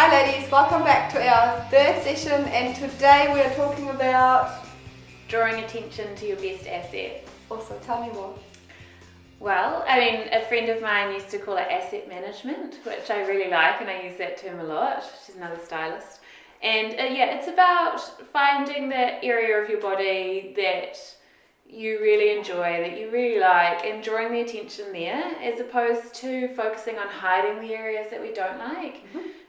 Hi ladies, welcome back to our third session, and today we are talking about drawing attention to your best asset. Also, tell me more. Well, I mean, a friend of mine used to call it asset management, which I really like, and I use that term a lot. She's another stylist. And it's about finding the area of your body that you really enjoy, that you really like, and drawing the attention there, as opposed to focusing on hiding the areas that we don't like,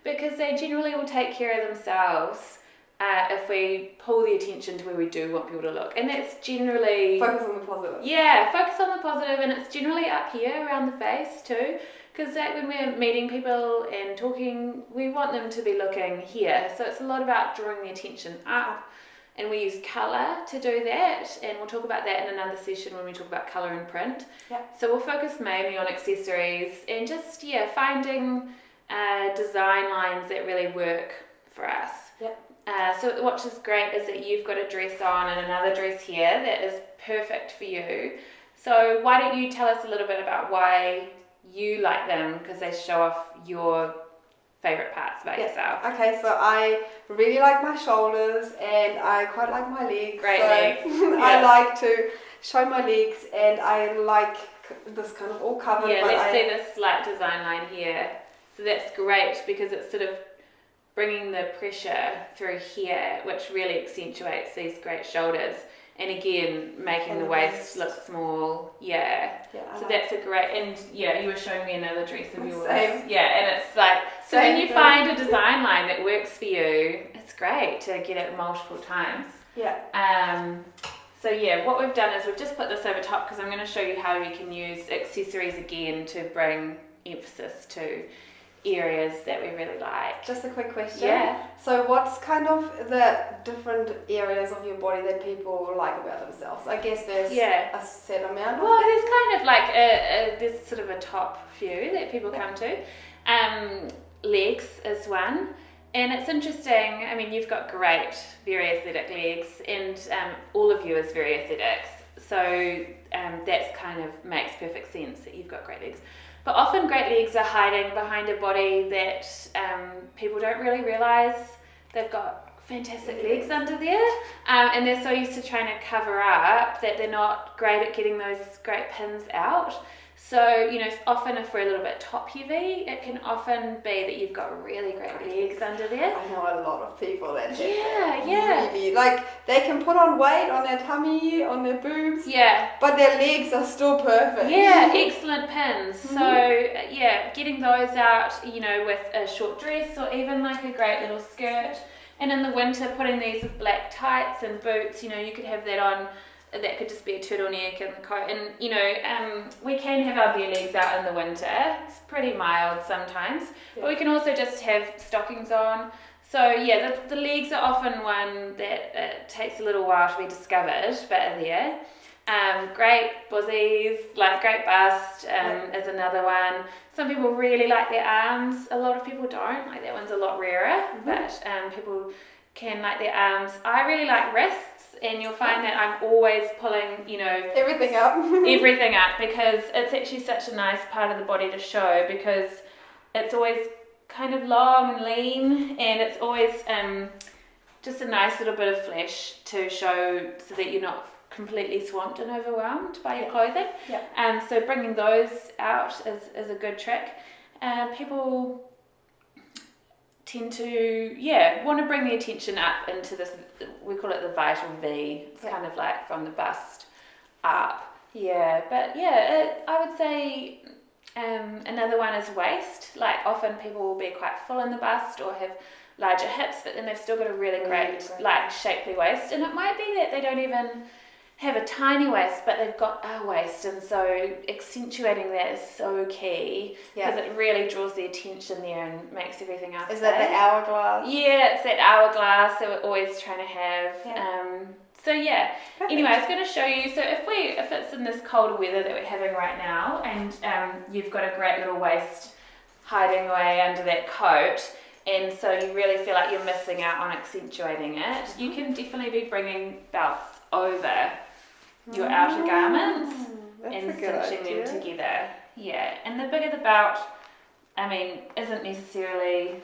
because they generally will take care of themselves if we pull the attention to where we do want people to look. And that's generally... Focus on the positive. Yeah, focus on the positive, and it's generally up here around the face too, because when we're meeting people and talking, we want them to be looking here. So it's a lot about drawing the attention up. And we use colour to do that, and we'll talk about that in another session when we talk about colour and print. Yep. So we'll focus mainly on accessories and just finding design lines that really work for us. Yep. So what is great is that you've got a dress on and another dress here that is perfect for you. So why don't you tell us a little bit about why you like them, because they show off your favourite parts about yourself. Okay, so I really like my shoulders and I quite like my legs. Great legs. I like to show my legs, and I like this kind of all covered. Yeah, let's see this slight design line here. So that's great because it's sort of bringing the pressure through here, which really accentuates these great shoulders. And again, making the waist look small. So that's a great, and you were showing me another dress of yours. Same. Yeah, and it's like, so when you find a design line that works for you, it's great to get it multiple times. Yeah. What we've done is we've just put this over top because I'm going to show you how you can use accessories again to bring emphasis to areas that we really like. Just a quick question. Yeah. So what's kind of the different areas of your body that people like about themselves? I guess there's a set amount. Well, there's kind of like there's sort of a top few that people come to. Legs is one. And it's interesting, I mean, you've got great, very athletic legs, and all of you is very athletic. So that's kind of makes perfect sense that you've got great legs. But often great legs are hiding behind a body that people don't really realise they've got fantastic legs under there. And they're so used to trying to cover up that they're not great at getting those great pins out. So, often if we're a little bit top heavy, it can often be that you've got really great legs under there. I know a lot of people that really, like they can put on weight on their tummy, on their boobs, but their legs are still perfect. Excellent pins. So getting those out, with a short dress or even like a great little skirt. And in the winter, putting these with black tights and boots, you could have that on. That could just be a turtleneck and the coat, and we can have our bare legs out in the winter. It's pretty mild sometimes, but we can also just have stockings on. So the legs are often one that takes a little while to be discovered, but are there. Great buzzies, like great bust is another one. Some people really like their arms. A lot of people don't. Like that one's a lot rarer, but people can like their arms. I really like wrists. And you'll find that I'm always pulling, everything up. everything up, because it's actually such a nice part of the body to show, because it's always kind of long and lean, and it's always just a nice little bit of flesh to show, so that you're not completely swamped and overwhelmed by your clothing. So bringing those out is a good trick. People tend to want to bring the attention up into this, we call it the vital V. It's kind of like from the bust up. I would say another one is waist. Like often people will be quite full in the bust or have larger hips, but then they've still got a really great like shapely waist, and it might be that they don't even have a tiny waist, but they've got a waist, and so accentuating that is so key, because it really draws the attention there and makes everything else. Is that the hourglass? Yeah, it's that hourglass that we're always trying to have. Anyway, I was going to show you. So if it's in this colder weather that we're having right now, and you've got a great little waist hiding away under that coat, and so you really feel like you're missing out on accentuating it, you can definitely be bringing belts over your outer garments and cinching them together. And the bigger the belt, isn't necessarily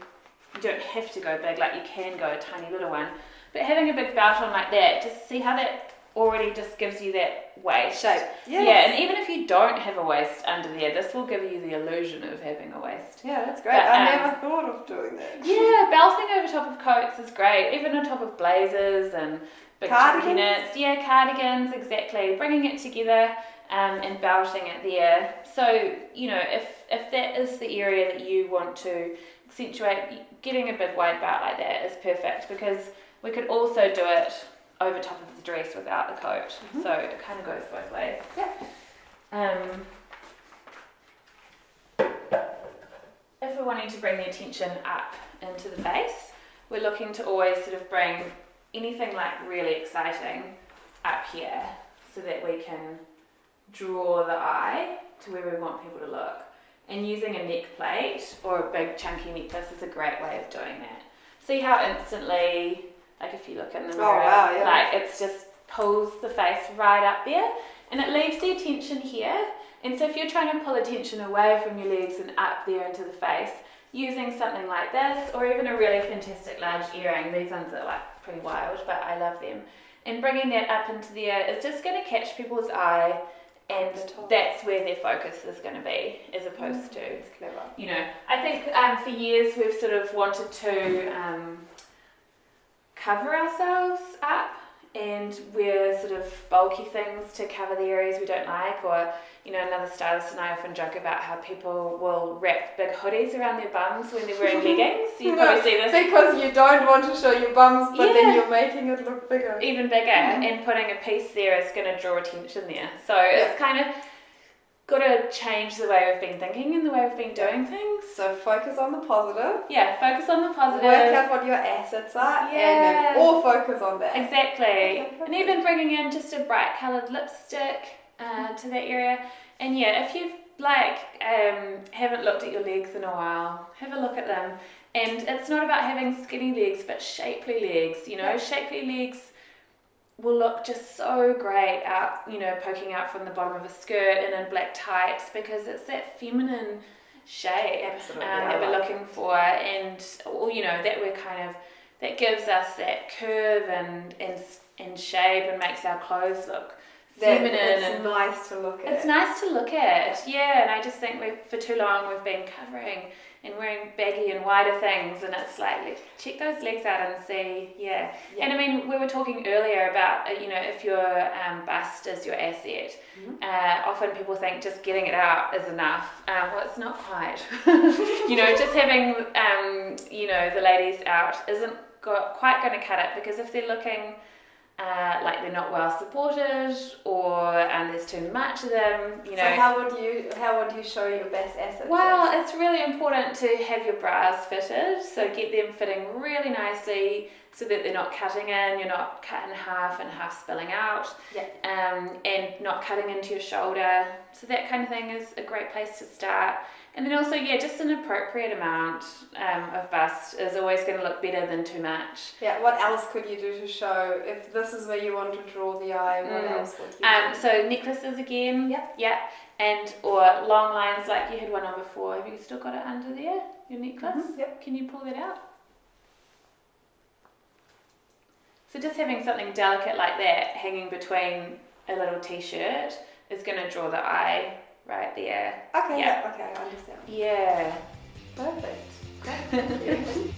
You don't have to go big, like you can go a tiny little one. But having a big belt on like that, just see how that already just gives you that waist. Shape. Yes. Yeah, and even if you don't have a waist under there, this will give you the illusion of having a waist. Yeah, that's great. But, I never thought of doing that. Yeah, belting over top of coats is great, even on top of blazers and big chunky knits. Yeah, cardigans, exactly. Bringing it together and belting it there. So, you know, if that is the area that you want to accentuate, getting a big wide belt like that is perfect, because we could also do it over top of the dress without the coat. Mm-hmm. So it kind of goes both ways. Yeah. If we're wanting to bring the attention up into the face, we're looking to always sort of bring anything like really exciting up here so that we can draw the eye to where we want people to look. And using a neck plate or a big chunky necklace is a great way of doing that. See how instantly, like if you look in the mirror, like it's just pulls the face right up there, and it leaves the attention here. And so if you're trying to pull attention away from your legs and up there into the face, using something like this, or even a really fantastic large earring, these ones are like pretty wild, but I love them, and bringing that up into the air is just going to catch people's eye, and that's where their focus is going to be, as opposed to, it's clever. You know, I think for years we've sort of wanted to cover ourselves up and wear sort of bulky things to cover the areas we don't like, or, you know, another stylist and I often joke about how people will wrap big hoodies around their bums when they're wearing leggings. You probably see this. Because you don't want to show your bums, but then you're making it look bigger. Even bigger, and putting a piece there is going to draw attention there. So it's kind of got to change the way we've been thinking and the way we've been doing things. So focus on the positive. Yeah, focus on the positive. Work out what your assets are, and then all focus on that. Exactly. And even bringing in just a bright coloured lipstick to that area. And yeah, if you've haven't looked at your legs in a while, have a look at them. And it's not about having skinny legs, but shapely legs. You know, shapely legs will look just so great out, you know, poking out from the bottom of a skirt and in black tights, because it's that feminine shape that we're looking for, and you know, that we're kind of, that gives us that curve and shape and makes our clothes look feminine. It's nice to look at. It's nice to look at, yeah. And I just think for too long we've been covering and wearing baggy and wider things, and it's like, let's check those legs out and see, And I mean, we were talking earlier about, you know, if your bust is your asset, often people think just getting it out is enough. Well, it's not quite. You know, just having, you know, the ladies out isn't quite going to cut it, because if they're looking like they're not well supported, or there's too much of them, you know. So how would you show your best assets? Well, it's really important to have your bras fitted, so get them fitting really nicely so that they're not cutting in, you're not cut in half and half spilling out, and not cutting into your shoulder. So that kind of thing is a great place to start. And then also, just an appropriate amount of bust is always going to look better than too much. Yeah, what else could you do to show, if this is where you want to draw the eye, what else would you do? So necklaces again, and or long lines like you had one on before. Have you still got it under there, your necklace? Can you pull that out? So just having something delicate like that hanging between a little t-shirt is going to draw the eye right there. Okay, I understand. Yeah. Perfect. Great.